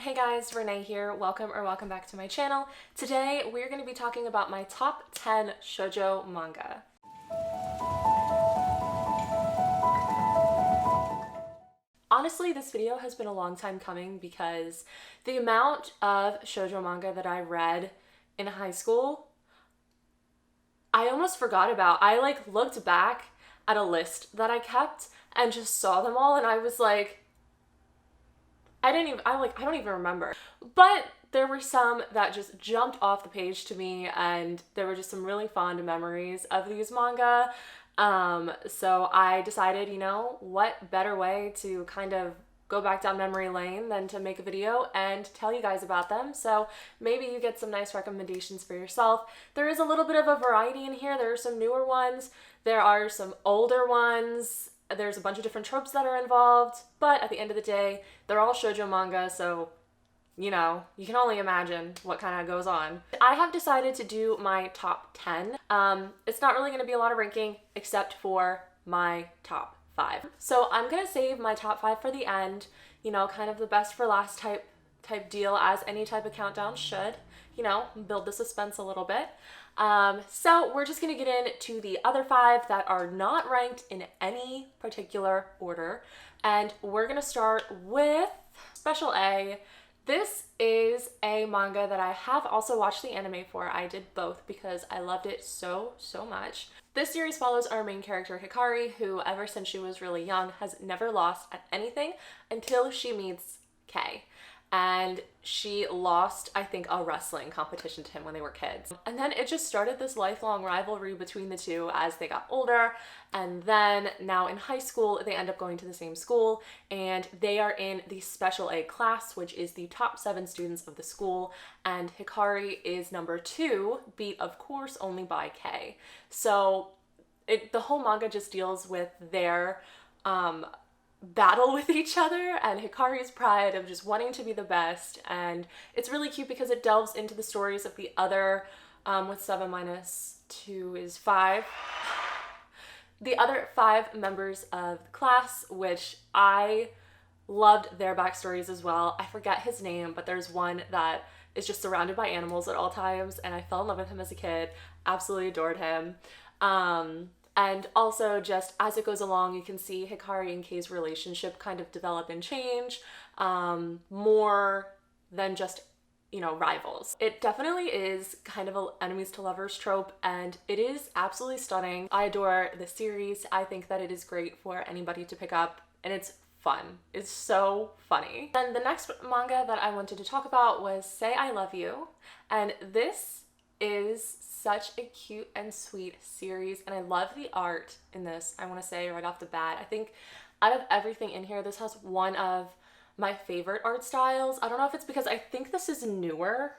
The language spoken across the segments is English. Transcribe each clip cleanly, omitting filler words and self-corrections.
Hey guys, Renee here. Welcome back to my channel. Today we're going to be talking about my top 10 shoujo manga. Honestly, this video has been a long time coming because the amount of shoujo manga that I read in high school, I almost forgot about. I looked back at a list that I kept and just saw them all and I was like, I don't even remember. But there were some that just jumped off the page to me and there were just some really fond memories of these manga. So I decided, what better way to kind of go back down memory lane than to make a video and tell you guys about them. So maybe you get some nice recommendations for yourself. There is a little bit of a variety in here. There are some newer ones. There are some older ones. There's a bunch of different tropes that are involved, but at the end of the day, they're all shoujo manga, so, you can only imagine what kind of goes on. I have decided to do my top 10. It's not really going to be a lot of ranking, except for my top 5. So I'm going to save my top 5 for the end, kind of the best for last type deal, as any type of countdown should, build the suspense a little bit. So we're just going to get into the other 5 that are not ranked in any particular order. And we're going to start with Special A. This is a manga that I have also watched the anime for. I did both because I loved it so much. This series follows our main character Hikari, who ever since she was really young has never lost at anything until she meets Kei. And she lost, I think, a wrestling competition to him when they were kids. And then it just started this lifelong rivalry between the two as they got older. And then now in high school, they end up going to the same school and they are in the Special A class, which is the top 7 students of the school. And Hikari is number 2, beat of course only by Kei. So the whole manga just deals with their battle with each other and Hikari's pride of just wanting to be the best. And it's really cute because it delves into the stories of the other, with 7 minus 2 is 5. The other 5 members of the class, which I loved their backstories as well. I forget his name, but there's one that is just surrounded by animals at all times and I fell in love with him as a kid. Absolutely adored him. And also just as it goes along, you can see Hikari and Kei's relationship kind of develop and change, more than just, rivals. It definitely is kind of an enemies to lovers trope and it is absolutely stunning. I adore the series. I think that it is great for anybody to pick up and it's fun. It's so funny. Then the next manga that I wanted to talk about was Say I Love You, and this is such a cute and sweet series and I love the art in this. I want to say right off the bat, I think out of everything in here, this has one of my favorite art styles. I don't know if it's because I think this is newer.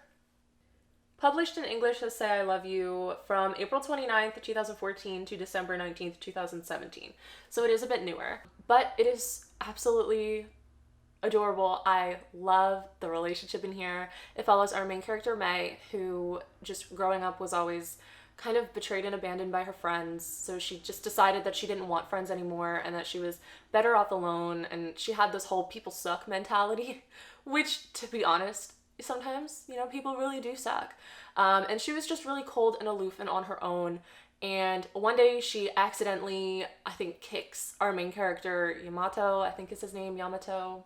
Published in English as Say I Love You from April 29th, 2014 to December 19th, 2017. So it is a bit newer, but it is absolutely adorable. I love the relationship in here. It follows our main character May, who just growing up was always kind of betrayed and abandoned by her friends. So she just decided that she didn't want friends anymore and that she was better off alone. And she had this whole people suck mentality, which to be honest, sometimes, people really do suck. And she was just really cold and aloof and on her own. And one day she accidentally, I think, kicks our main character Yamato, I think is his name, Yamato.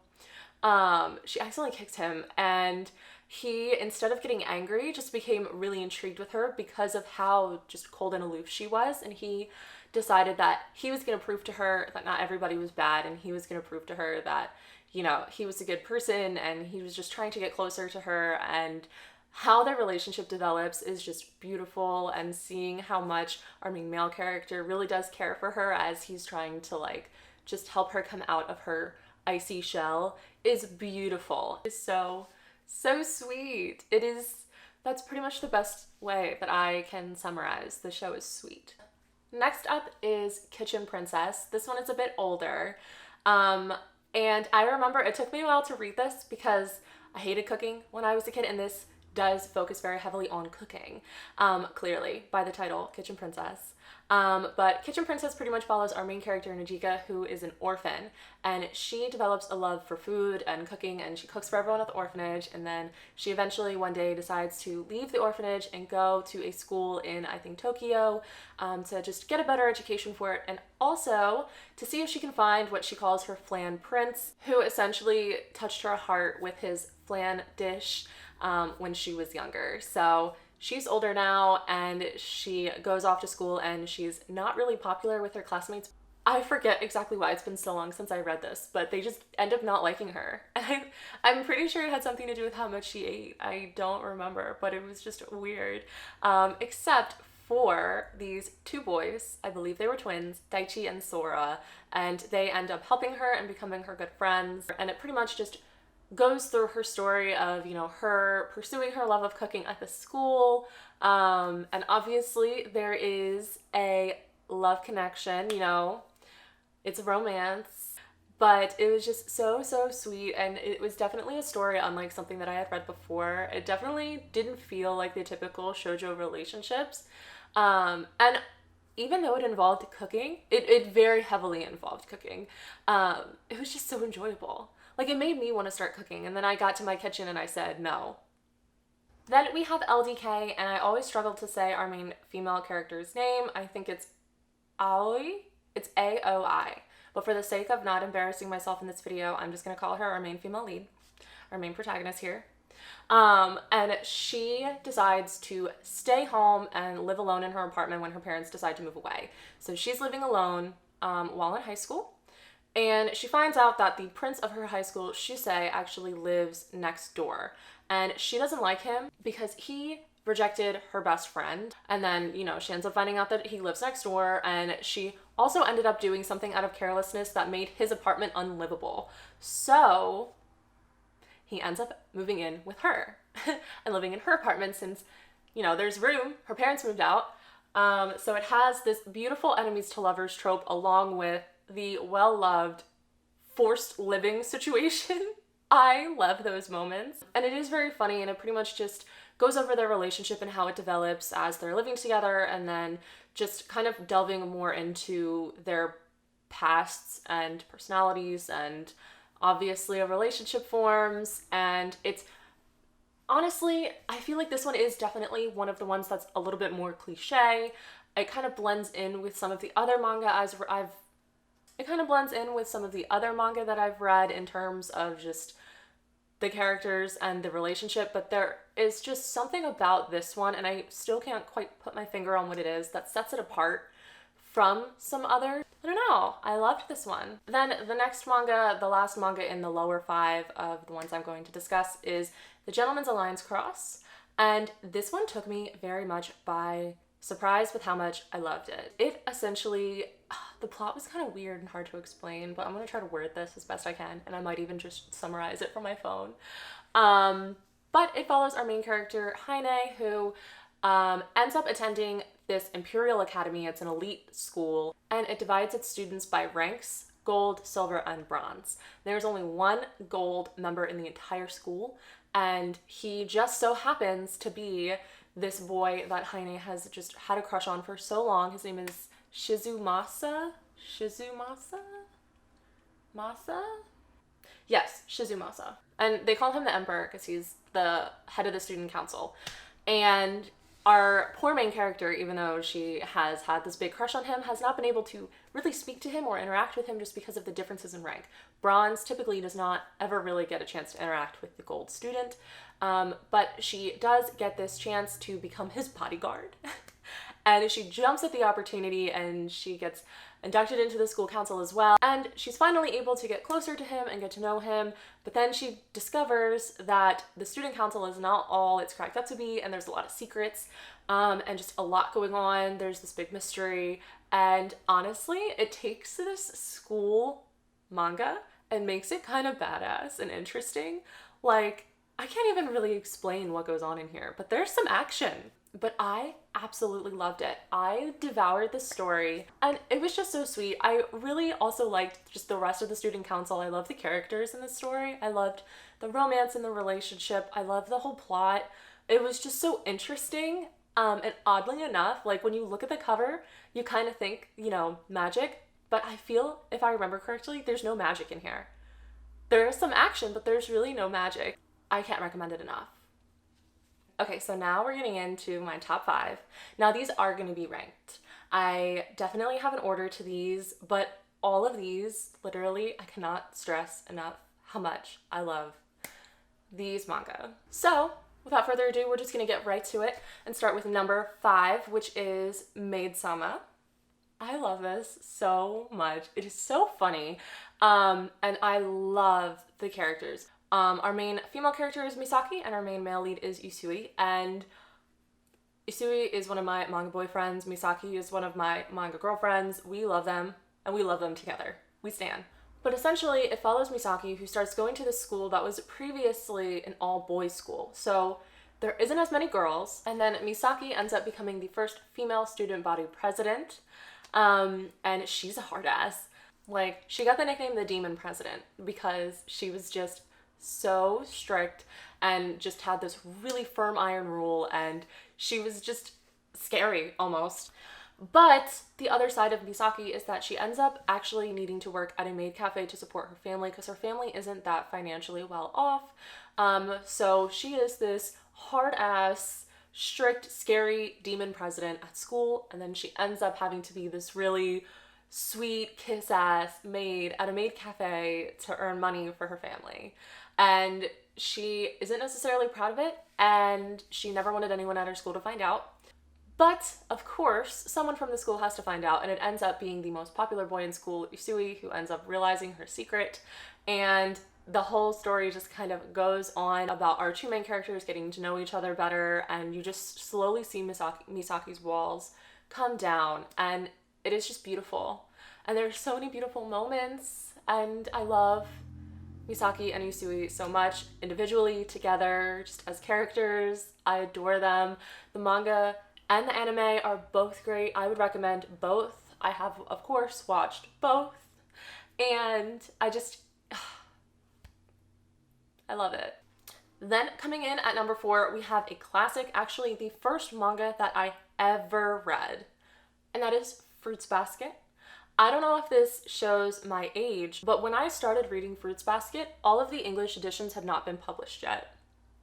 She accidentally kicked him and he, instead of getting angry, just became really intrigued with her because of how just cold and aloof she was. And he decided that he was going to prove to her that not everybody was bad and he was going to prove to her that, he was a good person and he was just trying to get closer to her. And how their relationship develops is just beautiful, and seeing how much our main male character really does care for her as he's trying to just help her come out of her icy shell is beautiful. It's so sweet. That's pretty much the best way that I can summarize. The show is sweet. Next up is Kitchen Princess. This one is a bit older. And I remember it took me a while to read this because I hated cooking when I was a kid and this does focus very heavily on cooking, clearly by the title, Kitchen Princess. But Kitchen Princess pretty much follows our main character, Najika, who is an orphan, and she develops a love for food and cooking, and she cooks for everyone at the orphanage, and then she eventually one day decides to leave the orphanage and go to a school in, I think, Tokyo, to just get a better education for it, and also to see if she can find what she calls her flan prince, who essentially touched her heart with his flan dish when she was younger. So she's older now and she goes off to school and she's not really popular with her classmates. I forget exactly why, it's been so long since I read this, but they just end up not liking her. And I'm pretty sure it had something to do with how much she ate. I don't remember, but it was just weird. Except for these two boys, I believe they were twins, Daichi and Sora, and they end up helping her and becoming her good friends. And it pretty much just goes through her story of, you know, her pursuing her love of cooking at the school. And obviously there is a love connection, you know, it's a romance, but it was just so sweet, and it was definitely a story unlike something that I had read before. It definitely didn't feel like the typical shoujo relationships. And even though it involved cooking, it very heavily involved cooking. It was just so enjoyable. Like, it made me want to start cooking, and then I got to my kitchen and I said no. Then we have LDK, and I always struggle to say our main female character's name. I think it's Aoi. It's Aoi. But for the sake of not embarrassing myself in this video, I'm just going to call her our main female lead, our main protagonist here. And she decides to stay home and live alone in her apartment when her parents decide to move away. So she's living alone while in high school. And she finds out that the prince of her high school, Shusei, actually lives next door. And she doesn't like him because he rejected her best friend. And then, you know, she ends up finding out that he lives next door, and she also ended up doing something out of carelessness that made his apartment unlivable. So he ends up moving in with her and living in her apartment since, you know, there's room. Her parents moved out. So it has this beautiful enemies to lovers trope along with the well-loved forced living situation. I love those moments. And it is very funny, and it pretty much just goes over their relationship and how it develops as they're living together, and then just kind of delving more into their pasts and personalities, and obviously a relationship forms. And it's honestly, I feel like this one is definitely one of the ones that's a little bit more cliche. It kind of blends in with some of the other manga that I've read in terms of just the characters and the relationship, but there is just something about this one, and I still can't quite put my finger on what it is, that sets it apart from some others. I don't know, I loved this one. Then the next manga, the last manga in the lower 5 of the ones I'm going to discuss, is The Gentleman's Alliance Cross, and this one took me very much by surprise with how much I loved it. It essentially, the plot was kind of weird and hard to explain, but I'm gonna try to word this as best I can, and I might even just summarize it from my phone. But it follows our main character, Heine, who ends up attending this Imperial Academy. It's an elite school, and it divides its students by ranks: gold, silver, and bronze. There's only one gold member in the entire school, and he just so happens to be this boy that Heine has just had a crush on for so long. His name is Shizumasa? Masa? Yes, Shizumasa. And they call him the Emperor because he's the head of the student council. And our poor main character, even though she has had this big crush on him, has not been able to really speak to him or interact with him just because of the differences in rank. Bronze typically does not ever really get a chance to interact with the gold student, but she does get this chance to become his bodyguard. And she jumps at the opportunity, and she gets inducted into the school council as well. And she's finally able to get closer to him and get to know him, but then she discovers that the student council is not all it's cracked up to be, and there's a lot of secrets, and just a lot going on. There's this big mystery, and honestly, it takes this school manga and makes it kind of badass and interesting. Like, I can't even really explain what goes on in here, but there's some action. But I absolutely loved it. I devoured the story, and it was just so sweet. I really also liked just the rest of the student council. I love the characters in the story. I loved the romance in the relationship. I loved the whole plot. It was just so interesting. And oddly enough, like when you look at the cover, you kind of think, you know, magic, but I feel, if I remember correctly, there's no magic in here. There is some action, but there's really no magic. I can't recommend it enough. Okay, so now we're getting into my top 5. Now these are going to be ranked. I definitely have an order to these, but all of these, literally, I cannot stress enough how much I love these manga. So, without further ado, we're just going to get right to it and start with number 5, which is Madesama. I love this so much. It is so funny. And I love the characters. Our main female character is Misaki, and our main male lead is Usui. And Usui is one of my manga boyfriends. Misaki is one of my manga girlfriends. We love them, and we love them together. We stan. But essentially, it follows Misaki, who starts going to this school that was previously an all-boys school. So there isn't as many girls. And then Misaki ends up becoming the first female student body president. And she's a hard ass. Like, she got the nickname the Demon President because she was just so strict and just had this really firm iron rule, and she was just scary almost. But the other side of Misaki is that she ends up actually needing to work at a maid cafe to support her family because her family isn't that financially well off. So she is this hard ass, strict, scary demon president at school, and then she ends up having to be this really sweet kiss ass maid at a maid cafe to earn money for her family. And she isn't necessarily proud of it, and she never wanted anyone at her school to find out. But, of course, someone from the school has to find out, and it ends up being the most popular boy in school, Usui, who ends up realizing her secret. And the whole story just kind of goes on about our two main characters getting to know each other better, and you just slowly see Misaki's walls come down, and it is just beautiful. And there's so many beautiful moments, and I love Misaki and Usui so much individually, together, just as characters. I adore them. The manga and the anime are both great. I would recommend both. I have, of course, watched both. And I love it. Then coming in at number 4, we have a classic, actually the first manga that I ever read. And that is Fruits Basket. I don't know if this shows my age, but when I started reading Fruits Basket, all of the English editions had not been published yet.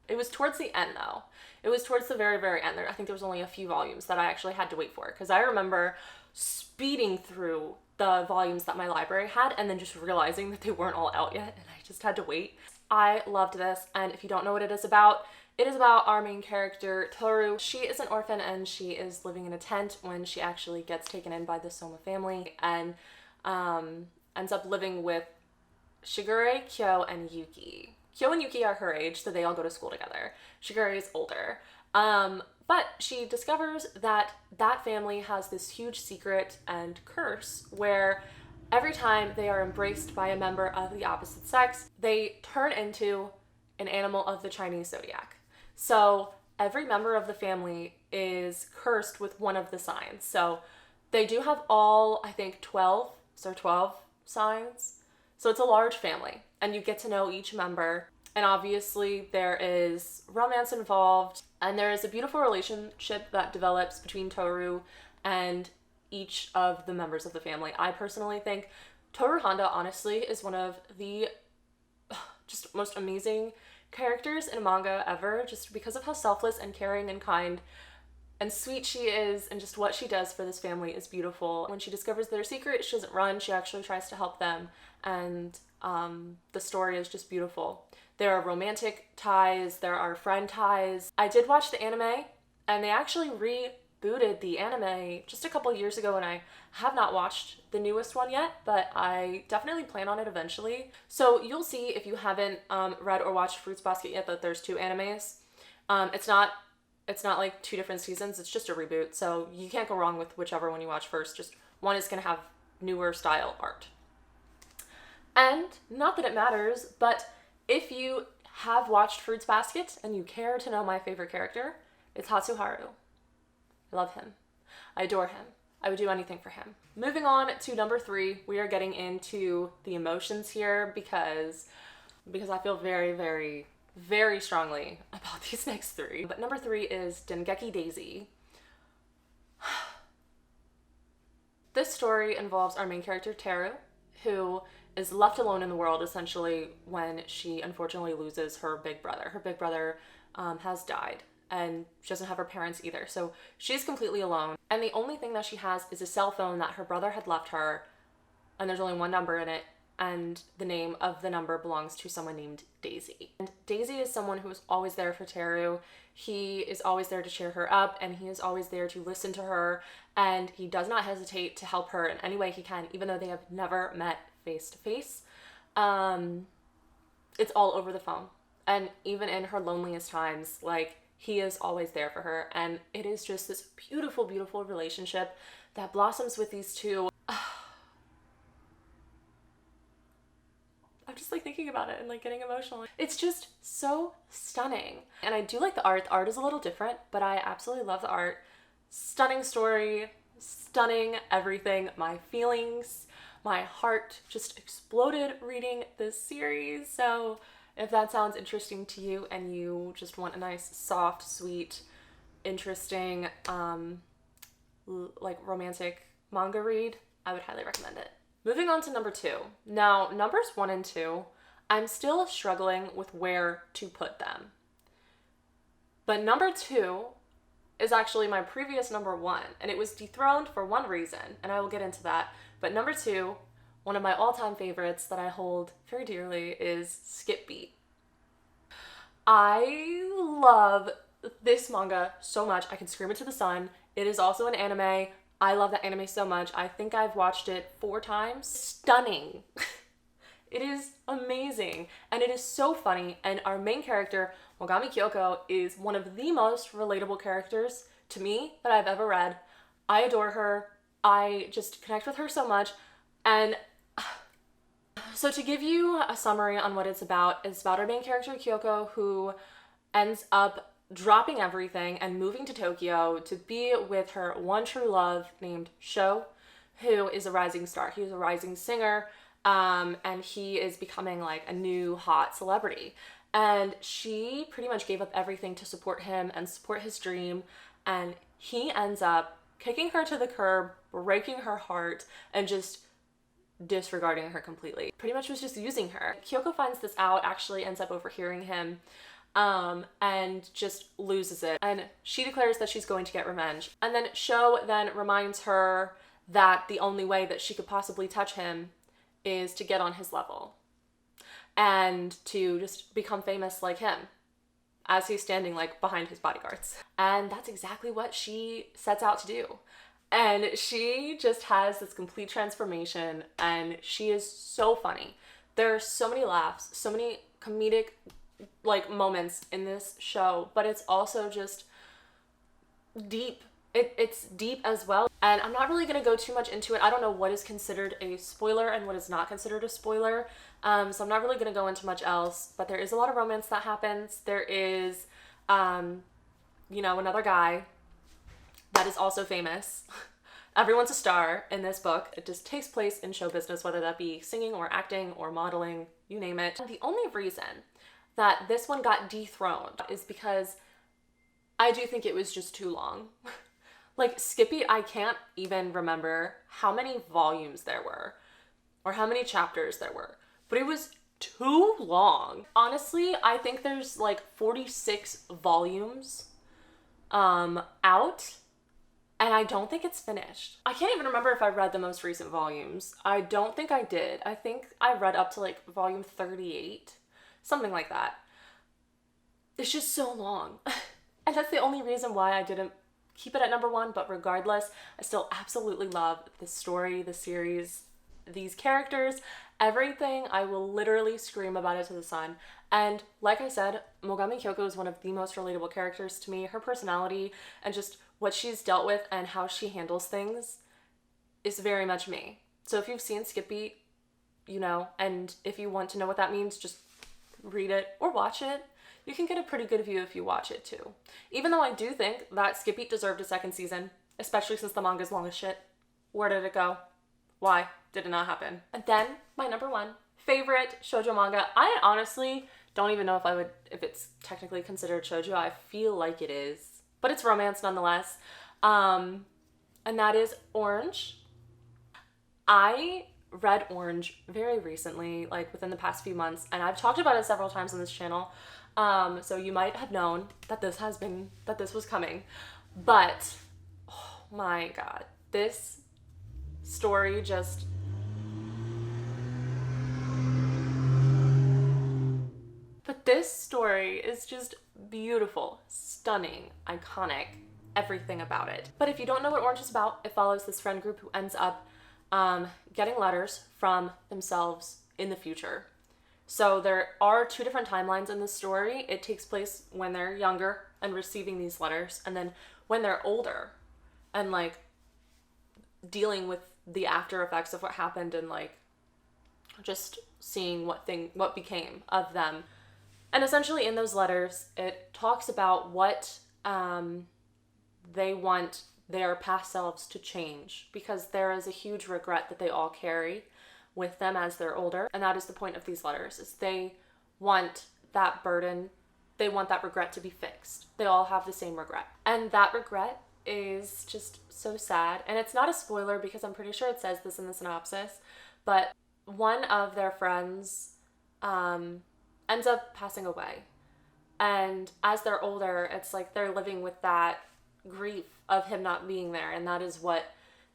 It was towards the end though. It was towards the very, very end. I think there was only a few volumes that I actually had to wait for, because I remember speeding through the volumes that my library had and then just realizing that they weren't all out yet, and I just had to wait. I loved this, and if you don't know what it is about our main character, Toru. She is an orphan, and she is living in a tent when she actually gets taken in by the Soma family, and ends up living with Shigure, Kyo, and Yuki. Kyo and Yuki are her age, so they all go to school together. Shigure is older. But she discovers that that family has this huge secret and curse where every time they are embraced by a member of the opposite sex, they turn into an animal of the Chinese zodiac. So every member of the family is cursed with one of the signs. So they do have all, I think, 12 signs. So it's a large family, and you get to know each member. And obviously there is romance involved, and there is a beautiful relationship that develops between Toru and each of the members of the family. I personally think Toru Honda, honestly, is one of the just most amazing characters in a manga ever, just because of how selfless and caring and kind and sweet she is, and just what she does for this family is beautiful. When she discovers their secret, she doesn't run, she actually tries to help them, and the story is just beautiful. There are romantic ties, there are friend ties. I did watch the anime, and they actually rebooted the anime just a couple years ago, and I have not watched the newest one yet, but I definitely plan on it eventually. So you'll see, if you haven't read or watched Fruits Basket yet, that there's 2 animes. It's not like 2 different seasons, it's just a reboot, so you can't go wrong with whichever one you watch first. Just one is going to have newer style art. And not that it matters, but if you have watched Fruits Basket and you care to know my favorite character, it's Hatsuharu. I love him. I adore him. I would do anything for him. Moving on to number 3, we are getting into the emotions here because I feel very, very very strongly about these next three. But number 3 is Dengeki Daisy. This story involves our main character, Teru, who is left alone in the world essentially when she unfortunately loses her big brother. Her big brother has died, and she doesn't have her parents either. So she's completely alone. And the only thing that she has is a cell phone that her brother had left her, and there's only one number in it, and the name of the number belongs to someone named Daisy. And Daisy is someone who is always there for Teru. He is always there to cheer her up, and he is always there to listen to her, and he does not hesitate to help her in any way he can, even though they have never met face to face. It's all over the phone. And even in her loneliest times, like, he is always there for her. And it is just this beautiful, beautiful relationship that blossoms with these two. I'm just like thinking about it and like getting emotional. It's just so stunning. And I do like the art. The art is a little different, but I absolutely love the art. Stunning story, stunning everything. My feelings, my heart just exploded reading this series. So if that sounds interesting to you and you just want a nice, soft, sweet, interesting, like romantic manga read, I would highly recommend it. Moving on to number 2. Now, numbers 1 and 2, I'm still struggling with where to put them. But number 2 is actually my previous number 1, and it was dethroned for one reason, and I will get into that. But number 2, one of my all-time favorites that I hold very dearly, is Skip Beat. I love this manga so much. I can scream it to the sun. It is also an anime. I love that anime so much. I think I've watched it 4 times. Stunning. It is amazing. And it is so funny. And our main character, Mogami Kyoko, is one of the most relatable characters to me that I've ever read. I adore her. I just connect with her so much. And so to give you a summary on what it's about our main character, Kyoko, who ends up dropping everything and moving to Tokyo to be with her one true love named Sho, who is a rising star. He is a rising singer, and he is becoming like a new hot celebrity. And she pretty much gave up everything to support him and support his dream, and he ends up kicking her to the curb, breaking her heart, and just disregarding her completely. Pretty much was just using her. Kyoko finds this out, actually ends up overhearing him, and just loses it. And she declares that she's going to get revenge. And then Sho then reminds her that the only way that she could possibly touch him is to get on his level and to just become famous like him as he's standing like behind his bodyguards. And that's exactly what she sets out to do. And she just has this complete transformation, and she is so funny. There are so many laughs, so many comedic like moments in this show, but it's also just deep. It's deep as well. And I'm not really going to go too much into it. I don't know what is considered a spoiler and what is not considered a spoiler. So I'm not really going to go into much else, but there is a lot of romance that happens. There is, another guy that is also famous. Everyone's a star in this book. It just takes place in show business, whether that be singing or acting or modeling, you name it. And the only reason that this one got dethroned is because I do think it was just too long. Like Skippy, I can't even remember how many volumes there were or how many chapters there were, but it was too long. Honestly, I think there's like 46 volumes out, and I don't think it's finished. I can't even remember if I read the most recent volumes. I don't think I did. I think I read up to like volume 38. Something like that. It's just so long. And that's the only reason why I didn't keep it at number 1, but regardless, I still absolutely love the story, the series, these characters, everything. I will literally scream about it to the sun. And like I said, Mogami Kyoko is one of the most relatable characters to me. Her personality and just what she's dealt with and how she handles things is very much me. So if you've seen Skip Beat, and if you want to know what that means, just read it or watch it. You can get a pretty good view if you watch it too. Even though I do think that Skip Beat deserved a second season, especially since the manga's long as shit. Where did it go? Why did it not happen? And then my number 1 favorite shoujo manga. I honestly Don't even know if it's technically considered shoujo. I feel like it is, but it's romance nonetheless. And that is Orange. I read Orange very recently, like within the past few months, and I've talked about it several times on this channel. So you might have known that this was coming, but oh my god, this story just this story is just beautiful, stunning, iconic, everything about it. But if you don't know what Orange is about, it follows this friend group who ends up getting letters from themselves in the future. So there are two different timelines in this story. It takes place when they're younger and receiving these letters, and then when they're older and like dealing with the after effects of what happened and like just seeing what became of them. And essentially in those letters, it talks about what they want their past selves to change, because there is a huge regret that they all carry with them as they're older. And that is the point of these letters, is they want that burden, they want that regret to be fixed. They all have the same regret. And that regret is just so sad. And it's not a spoiler because I'm pretty sure it says this in the synopsis, but one of their friends ends up passing away. And as they're older, it's like they're living with that grief of him not being there. And that is what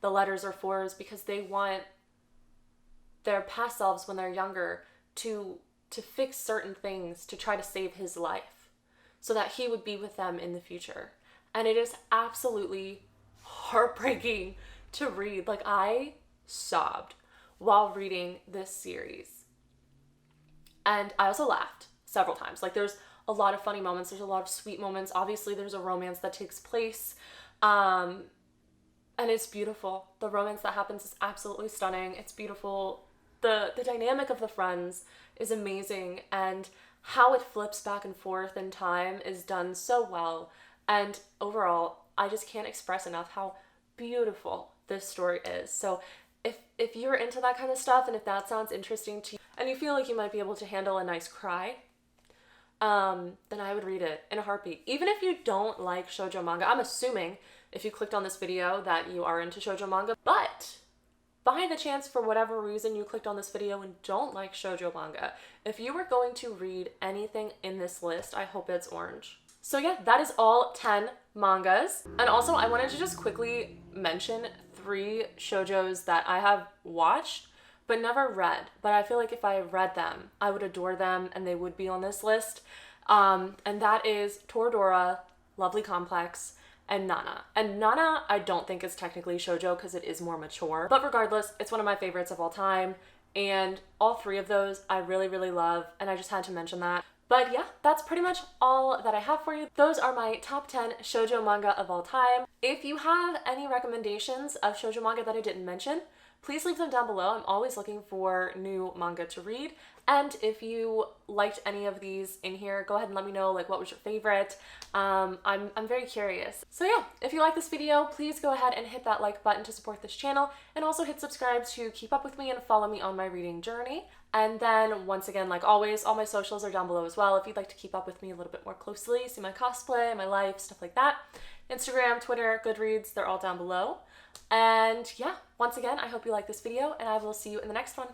the letters are for, is because they want their past selves when they're younger to fix certain things, to try to save his life so that he would be with them in the future. And it is absolutely heartbreaking to read. Like, I sobbed while reading this series. And I also laughed several times. Like, there's a lot of funny moments. There's a lot of sweet moments. Obviously, there's a romance that takes place. And it's beautiful. The romance that happens is absolutely stunning. It's beautiful. The dynamic of the friends is amazing. And how it flips back and forth in time is done so well. And overall, I just can't express enough how beautiful this story is. So if you're into that kind of stuff, and if that sounds interesting to you, and you feel like you might be able to handle a nice cry, then I would read it in a heartbeat. Even if you don't like shoujo manga, I'm assuming if you clicked on this video that you are into shoujo manga, but by the chance, for whatever reason, you clicked on this video and don't like shoujo manga, if you were going to read anything in this list, I hope it's Orange. So yeah, that is all 10 mangas. And also, I wanted to just quickly mention 3 shoujos that I have watched but never read. But I feel like if I read them, I would adore them and they would be on this list. And that is Toradora, Lovely Complex, and Nana. And Nana, I don't think is technically shoujo because it is more mature. But regardless, it's one of my favorites of all time. And all 3 of those I really, really love. And I just had to mention that. But yeah, that's pretty much all that I have for you. Those are my top 10 shoujo manga of all time. If you have any recommendations of shoujo manga that I didn't mention, please leave them down below. I'm always looking for new manga to read. And if you liked any of these in here, go ahead and let me know, like, what was your favorite. I'm very curious. So yeah, if you like this video, please go ahead and hit that like button to support this channel, and also hit subscribe to keep up with me and follow me on my reading journey. And then once again, like always, all my socials are down below as well if you'd like to keep up with me a little bit more closely, see my cosplay, my life, stuff like that. Instagram, Twitter, Goodreads, they're all down below. And yeah, once again, I hope you like this video, and I will see you in the next one.